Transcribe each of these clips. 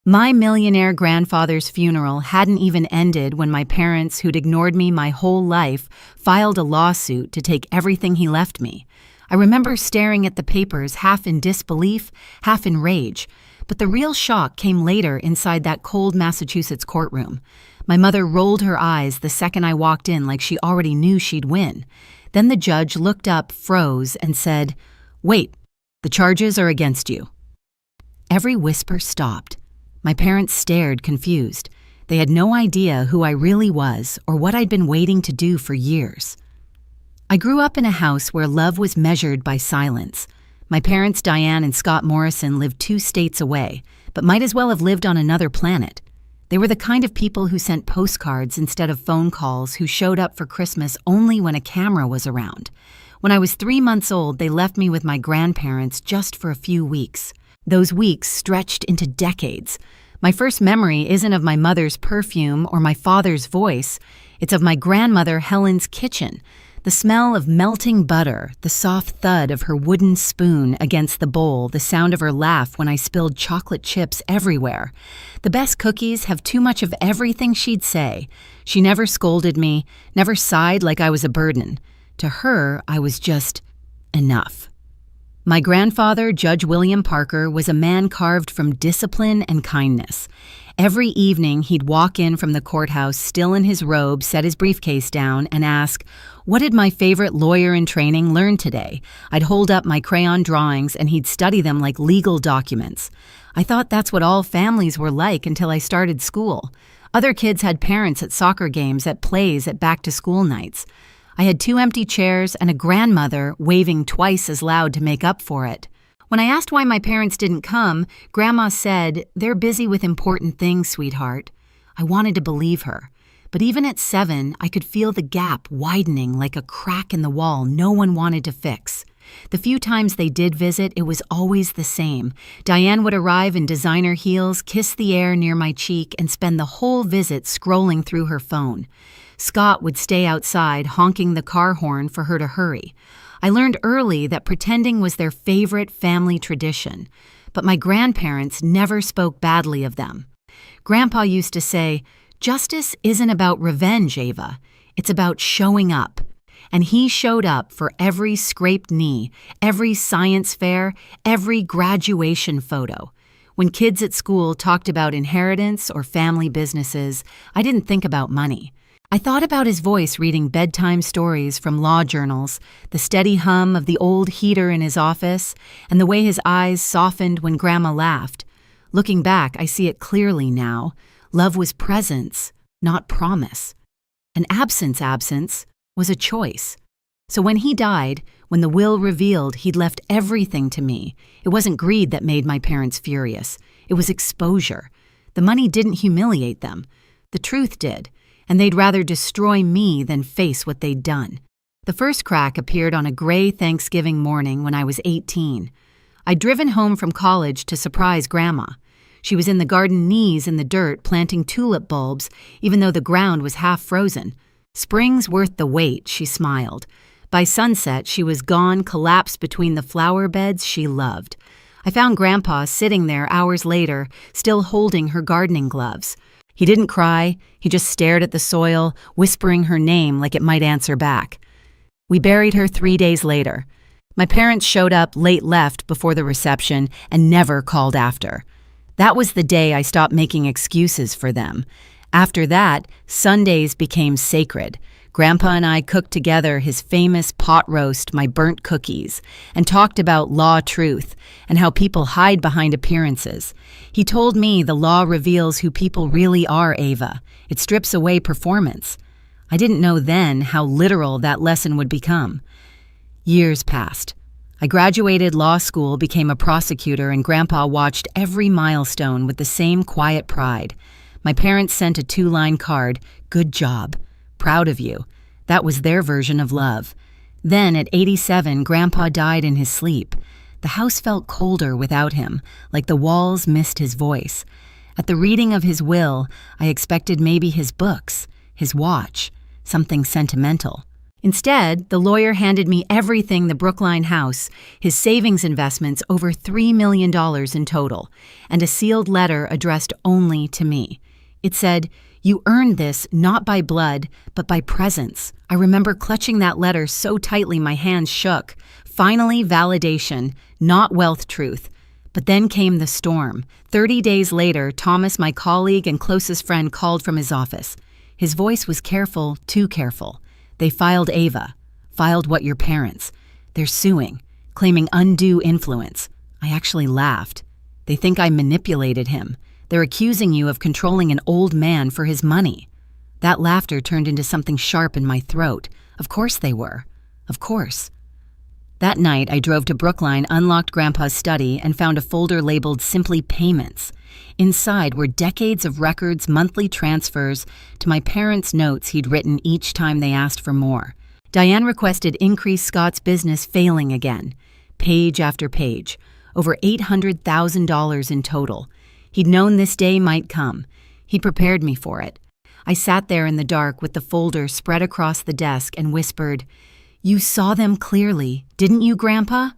My millionaire grandfather's funeral hadn't even ended when my parents, who'd ignored me my whole life, filed a lawsuit to take everything he left me. I remember staring at the papers half in disbelief, half in rage. But the real shock came later inside that cold Massachusetts courtroom. My mother rolled her eyes the second I walked in like she already knew she'd win. Then the judge looked up, froze, and said, "Wait, the charges are against you." Every whisper stopped. My parents stared, confused. They had no idea who I really was or what I'd been waiting to do for years. I grew up in a house where love was measured by silence. My parents, Diane and Scott Morrison, lived 2 states away, but might as well have lived on another planet. They were the kind of people who sent postcards instead of phone calls, who showed up for Christmas only when a camera was around. When I was 3 months old, they left me with my grandparents just for a few weeks. Those weeks stretched into decades. My first memory isn't of my mother's perfume or my father's voice. It's of my grandmother Helen's kitchen. The smell of melting butter, the soft thud of her wooden spoon against the bowl, the sound of her laugh when I spilled chocolate chips everywhere. The best cookies have too much of everything she'd say. She never scolded me, never sighed like I was a burden. To her, I was just enough. My grandfather, Judge William Parker, was a man carved from discipline and kindness. Every evening, he'd walk in from the courthouse, still in his robe, set his briefcase down, and ask, "What did my favorite lawyer in training learn today?" I'd hold up my crayon drawings, and he'd study them like legal documents. I thought that's what all families were like until I started school. Other kids had parents at soccer games, at plays, at back-to-school nights. I had 2 empty chairs and a grandmother waving twice as loud to make up for it. When I asked why my parents didn't come, Grandma said, "They're busy with important things, sweetheart." I wanted to believe her. But even at 7, I could feel the gap widening like a crack in the wall no one wanted to fix. The few times they did visit, it was always the same. Diane would arrive in designer heels, kiss the air near my cheek, and spend the whole visit scrolling through her phone. Scott would stay outside, honking the car horn for her to hurry. I learned early that pretending was their favorite family tradition, but my grandparents never spoke badly of them. Grandpa used to say, "Justice isn't about revenge, Ava. It's about showing up." And he showed up for every scraped knee, every science fair, every graduation photo. When kids at school talked about inheritance or family businesses, I didn't think about money. I thought about his voice reading bedtime stories from law journals, the steady hum of the old heater in his office, and the way his eyes softened when Grandma laughed. Looking back, I see it clearly now. Love was presence, not promise. An absence was a choice. So when he died, when the will revealed he'd left everything to me, it wasn't greed that made my parents furious. It was exposure. The money didn't humiliate them. The truth did. And they'd rather destroy me than face what they'd done. The first crack appeared on a gray Thanksgiving morning when I was 18. I'd driven home from college to surprise Grandma. She was in the garden knees in the dirt planting tulip bulbs, even though the ground was half frozen. "Spring's worth the wait," she smiled. By sunset, she was gone, collapsed between the flower beds she loved. I found Grandpa sitting there hours later, still holding her gardening gloves. He didn't cry, he just stared at the soil, whispering her name like it might answer back. We buried her 3 days later. My parents showed up late left before the reception and never called after. That was the day I stopped making excuses for them. After that, Sundays became sacred. Grandpa and I cooked together his famous pot roast, my burnt cookies, and talked about law truth and how people hide behind appearances. He told me the law reveals who people really are, Ava. It strips away performance. I didn't know then how literal that lesson would become. Years passed. I graduated law school, became a prosecutor, and Grandpa watched every milestone with the same quiet pride. My parents sent a 2-line card, "Good job. Proud of you." That was their version of love. Then, at 87, Grandpa died in his sleep. The house felt colder without him, like the walls missed his voice. At the reading of his will, I expected maybe his books, his watch, something sentimental. Instead, the lawyer handed me everything: the Brookline house, his savings investments, over $3 million in total, and a sealed letter addressed only to me. It said, "You earned this not by blood, but by presence." I remember clutching that letter so tightly my hands shook. Finally, validation, not wealth truth. But then came the storm. 30 days later, Thomas, my colleague and closest friend, called from his office. His voice was careful, too careful. "They filed Ava. Filed what, your parents? They're suing, claiming undue influence." I actually laughed. "They think I manipulated him. They're accusing you of controlling an old man for his money." That laughter turned into something sharp in my throat. Of course they were. Of course. That night, I drove to Brookline, unlocked Grandpa's study, and found a folder labeled simply Payments. Inside were decades of records, monthly transfers, to my parents' notes he'd written each time they asked for more. Diane requested increase Scott's business, failing again. Page after page. Over $800,000 in total. He'd known this day might come. He'd prepared me for it. I sat there in the dark with the folder spread across the desk and whispered, "You saw them clearly, didn't you, Grandpa?"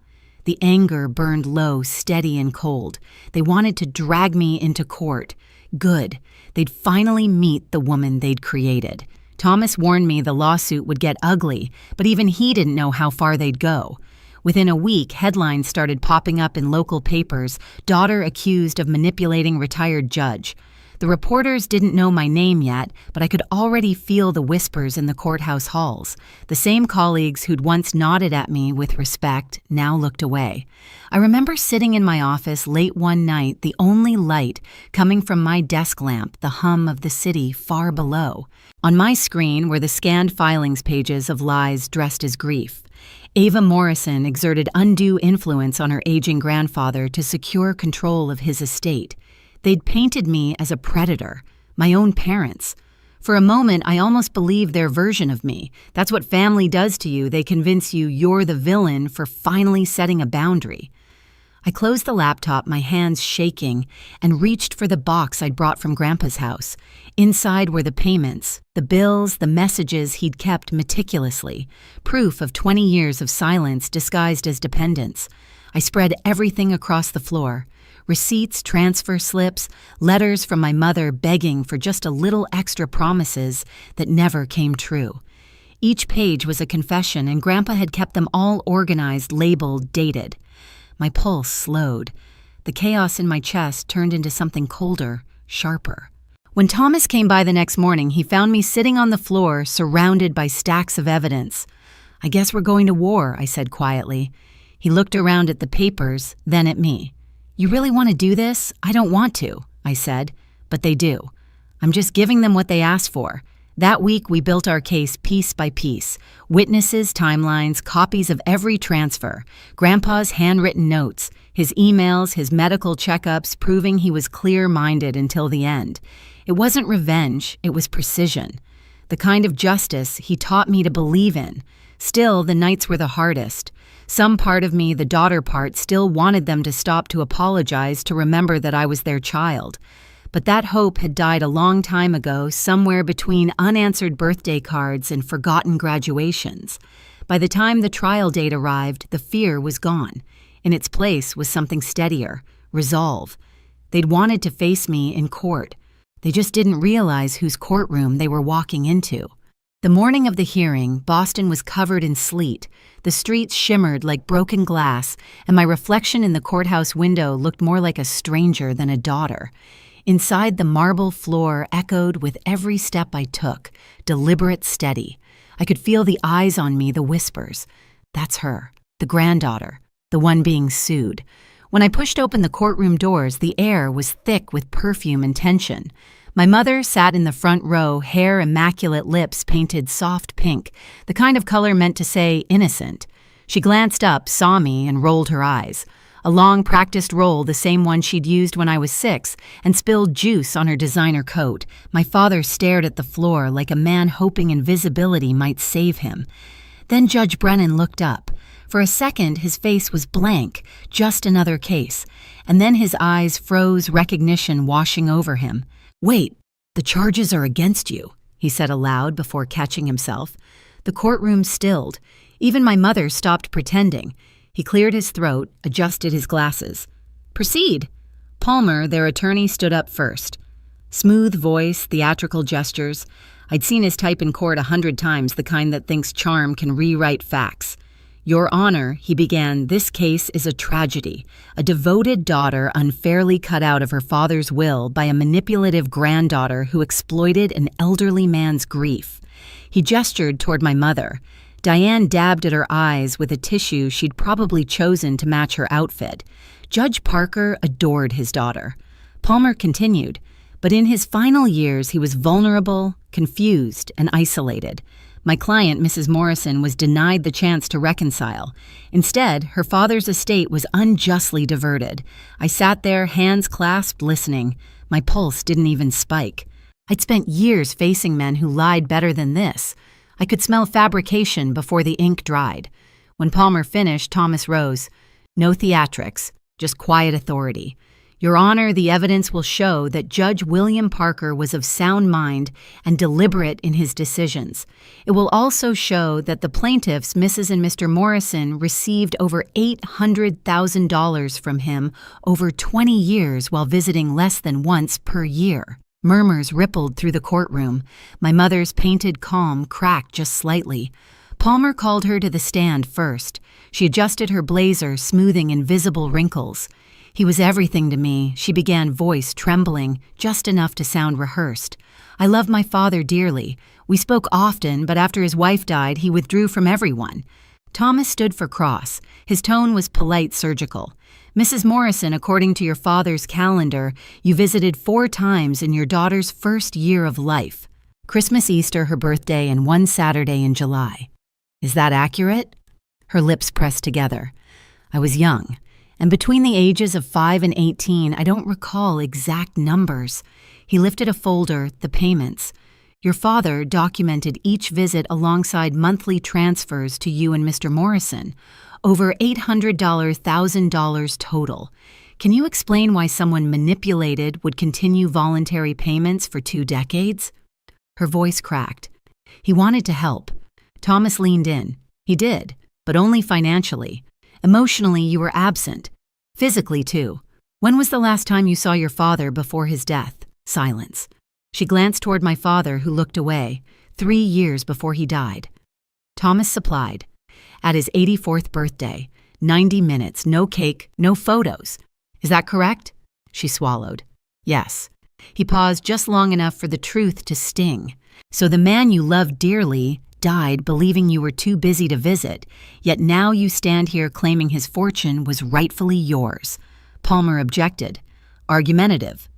The anger burned low, steady and cold. They wanted to drag me into court. Good. They'd finally meet the woman they'd created. Thomas warned me the lawsuit would get ugly, but even he didn't know how far they'd go. Within a week, headlines started popping up in local papers: "Daughter accused of manipulating retired judge." The reporters didn't know my name yet, but I could already feel the whispers in the courthouse halls. The same colleagues who'd once nodded at me with respect now looked away. I remember sitting in my office late one night, the only light coming from my desk lamp, the hum of the city far below. On my screen were the scanned filings pages of lies dressed as grief. Ava Morrison exerted undue influence on her aging grandfather to secure control of his estate. They'd painted me as a predator, my own parents. For a moment, I almost believed their version of me. That's what family does to you. They convince you you're the villain for finally setting a boundary. I closed the laptop, my hands shaking, and reached for the box I'd brought from Grandpa's house. Inside were the payments, the bills, the messages he'd kept meticulously, proof of 20 years of silence disguised as dependence. I spread everything across the floor. Receipts, transfer slips, letters from my mother begging for just a little extra promises that never came true. Each page was a confession, and Grandpa had kept them all organized, labeled, dated. My pulse slowed. The chaos in my chest turned into something colder, sharper. When Thomas came by the next morning, he found me sitting on the floor, surrounded by stacks of evidence. "I guess we're going to war," I said quietly. He looked around at the papers, then at me. "You really want to do this?" "I don't want to," I said, "but they do. I'm just giving them what they asked for." That week, we built our case piece by piece. Witnesses, timelines, copies of every transfer, Grandpa's handwritten notes, his emails, his medical checkups, proving he was clear-minded until the end. It wasn't revenge, it was precision. The kind of justice he taught me to believe in. Still, the nights were the hardest. Some part of me, the daughter part, still wanted them to stop, to apologize, to remember that I was their child. But that hope had died a long time ago, somewhere between unanswered birthday cards and forgotten graduations. By the time the trial date arrived, the fear was gone. In its place was something steadier, resolve. They'd wanted to face me in court. They just didn't realize whose courtroom they were walking into. The morning of the hearing, Boston was covered in sleet. The streets shimmered like broken glass, and my reflection in the courthouse window looked more like a stranger than a daughter. Inside, the marble floor echoed with every step I took, deliberate, steady. I could feel the eyes on me, the whispers. That's her, the granddaughter, the one being sued. When I pushed open the courtroom doors, the air was thick with perfume and tension. My mother sat in the front row, hair immaculate, lips painted soft pink, the kind of color meant to say innocent. She glanced up, saw me, and rolled her eyes. A long practiced roll, the same one she'd used when I was 6, and spilled juice on her designer coat. My father stared at the floor like a man hoping invisibility might save him. Then Judge Brennan looked up. For a second, his face was blank, just another case. And then his eyes froze, recognition washing over him. "Wait, the charges are against you," he said aloud before catching himself. The courtroom stilled. Even my mother stopped pretending. He cleared his throat, adjusted his glasses. "Proceed." Palmer, their attorney, stood up first. Smooth voice, theatrical gestures. I'd seen his type in court 100 times, the kind that thinks charm can rewrite facts. "Your Honor," he began, "this case is a tragedy. A devoted daughter unfairly cut out of her father's will by a manipulative granddaughter who exploited an elderly man's grief." He gestured toward my mother. Diane dabbed at her eyes with a tissue she'd probably chosen to match her outfit. Judge Parker adored his daughter. Palmer continued, but in his final years he was vulnerable, confused, and isolated. My client, Mrs. Morrison, was denied the chance to reconcile. Instead, her father's estate was unjustly diverted. I sat there, hands clasped, listening. My pulse didn't even spike. I'd spent years facing men who lied better than this. I could smell fabrication before the ink dried. When Palmer finished, Thomas rose. "No theatrics, just quiet authority. Your Honor, the evidence will show that Judge William Parker was of sound mind and deliberate in his decisions. It will also show that the plaintiffs, Mrs. and Mr. Morrison, received over $800,000 from him over 20 years while visiting less than once per year." Murmurs rippled through the courtroom. My mother's painted calm cracked just slightly. Palmer called her to the stand first. She adjusted her blazer, smoothing invisible wrinkles. "He was everything to me," she began, voice trembling, just enough to sound rehearsed. "I love my father dearly. We spoke often, but after his wife died, he withdrew from everyone." Thomas stood for cross. His tone was polite, surgical. "Mrs. Morrison, according to your father's calendar, you visited 4 times in your daughter's first year of life. Christmas, Easter, her birthday, and 1 Saturday in July. Is that accurate?" Her lips pressed together. I was young, and between the ages of 5 and 18, I don't recall exact numbers. He lifted a folder, the payments. "Your father documented each visit alongside monthly transfers to you and Mr. Morrison. Over $800,000 total. Can you explain why someone manipulated would continue voluntary payments for 2 decades? Her voice cracked. "He wanted to help." Thomas leaned in. "He did, but only financially. Emotionally, you were absent. Physically, too. When was the last time you saw your father before his death?" Silence. She glanced toward my father, who looked away. 3 years before he died. Thomas supplied. "At his 84th birthday. 90 minutes, no cake, no photos. Is that correct?" She swallowed. "Yes." He paused just long enough for the truth to sting. "So the man you loved dearly died believing you were too busy to visit, yet now you stand here claiming his fortune was rightfully yours." Palmer objected. "Argumentative."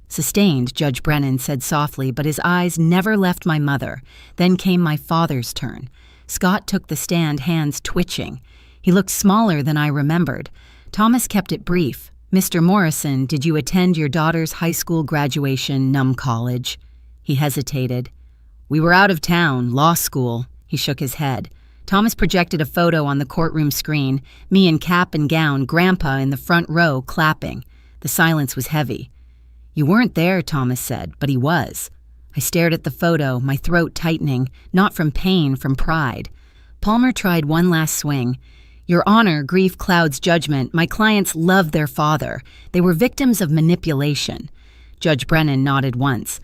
"Sustained," Judge Brennan said softly, but his eyes never left my mother. Then came my father's turn. Scott took the stand, hands twitching. He looked smaller than I remembered. Thomas kept it brief. "Mr. Morrison, did you attend your daughter's high school graduation, Num College?" He hesitated. "We were out of town, law school." He shook his head. Thomas projected a photo on the courtroom screen, me in cap and gown, Grandpa in the front row, clapping. The silence was heavy. "You weren't there," Thomas said, "but he was." I stared at the photo, my throat tightening, not from pain, from pride. Palmer tried one last swing. "Your Honor, grief clouds judgment. My clients loved their father. They were victims of manipulation." Judge Brennan nodded once.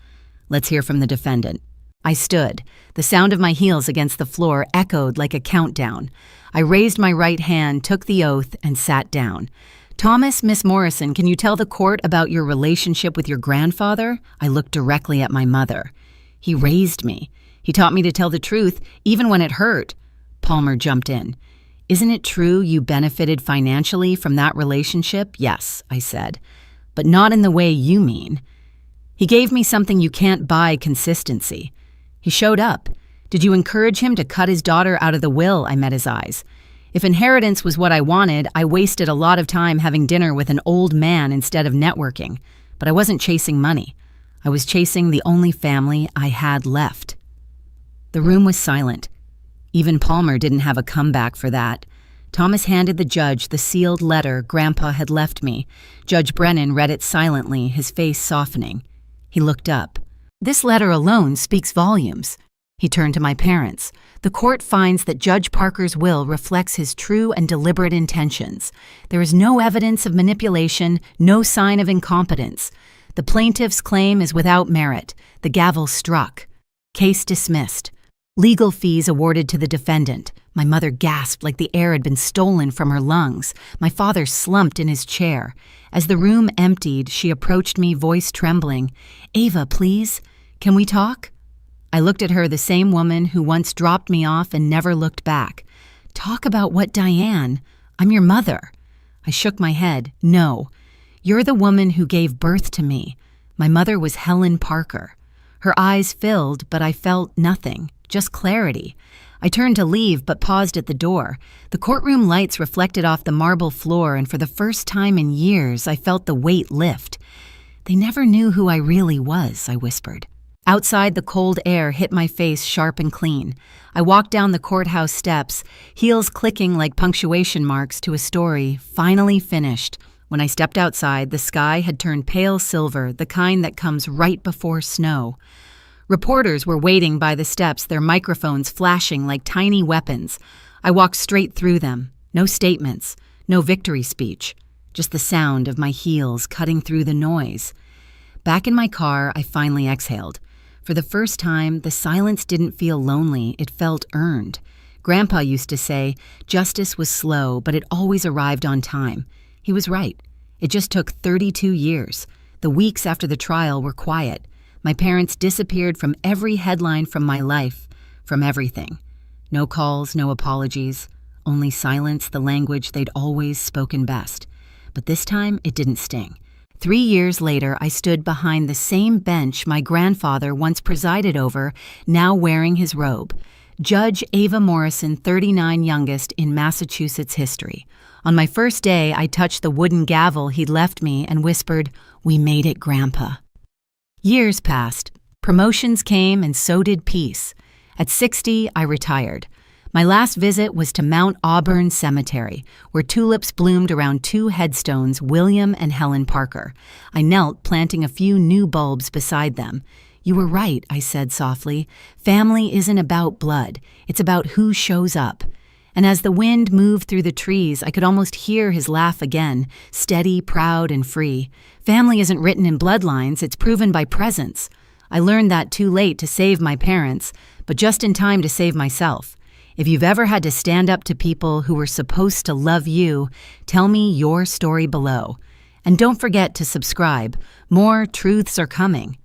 "Let's hear from the defendant." I stood. The sound of my heels against the floor echoed like a countdown. I raised my right hand, took the oath, and sat down. "Thomas, Miss Morrison, can you tell the court about your relationship with your grandfather?" I looked directly at my mother. "He raised me. He taught me to tell the truth, even when it hurt." Palmer jumped in. "Isn't it true you benefited financially from that relationship?" "Yes," I said, "but not in the way you mean." "He gave me something you can't buy, consistency." He showed up. "Did you encourage him to cut his daughter out of the will?" I met his eyes. "If inheritance was what I wanted, I wasted a lot of time having dinner with an old man instead of networking. But I wasn't chasing money. I was chasing the only family I had left." The room was silent. Even Palmer didn't have a comeback for that. Thomas handed the judge the sealed letter Grandpa had left me. Judge Brennan read it silently, his face softening. He looked up. "This letter alone speaks volumes." He turned to my parents. The court finds that Judge Parker's will reflects his true and deliberate intentions. There is no evidence of manipulation, no sign of incompetence. The plaintiff's claim is without merit. The gavel struck. Case dismissed. Legal fees awarded to the defendant. My mother gasped like the air had been stolen from her lungs. My father slumped in his chair. As the room emptied, she approached me, voice trembling. "Ava, please, can we talk?" I looked at her, the same woman who once dropped me off and never looked back. "Talk about what, Diane? I'm your mother." I shook my head. "No. You're the woman who gave birth to me. My mother was Helen Parker." Her eyes filled, but I felt nothing, just clarity. I turned to leave, but paused at the door. The courtroom lights reflected off the marble floor, and for the first time in years, I felt the weight lift. "They never knew who I really was," I whispered. Outside, the cold air hit my face sharp and clean. I walked down the courthouse steps, heels clicking like punctuation marks to a story finally finished. When I stepped outside, the sky had turned pale silver, the kind that comes right before snow. Reporters were waiting by the steps, their microphones flashing like tiny weapons. I walked straight through them. No statements, no victory speech, just the sound of my heels cutting through the noise. Back in my car, I finally exhaled. For the first time, the silence didn't feel lonely, it felt earned. Grandpa used to say, justice was slow, but it always arrived on time. He was right. It just took 32 years. The weeks after the trial were quiet. My parents disappeared from every headline from my life, from everything. No calls, no apologies, only silence, the language they'd always spoken best. But this time, it didn't sting. 3 years later, I stood behind the same bench my grandfather once presided over, now wearing his robe. Judge Ava Morrison, 39 youngest in Massachusetts history. On my first day, I touched the wooden gavel he'd left me and whispered, "We made it, Grandpa." Years passed. Promotions came, and so did peace. At 60, I retired. My last visit was to Mount Auburn Cemetery, where tulips bloomed around 2 headstones, William and Helen Parker. I knelt, planting a few new bulbs beside them. "You were right," I said softly. "Family isn't about blood. It's about who shows up." And as the wind moved through the trees, I could almost hear his laugh again, steady, proud, and free. Family isn't written in bloodlines, it's proven by presence. I learned that too late to save my parents, but just in time to save myself. If you've ever had to stand up to people who were supposed to love you, tell me your story below. And don't forget to subscribe. More truths are coming.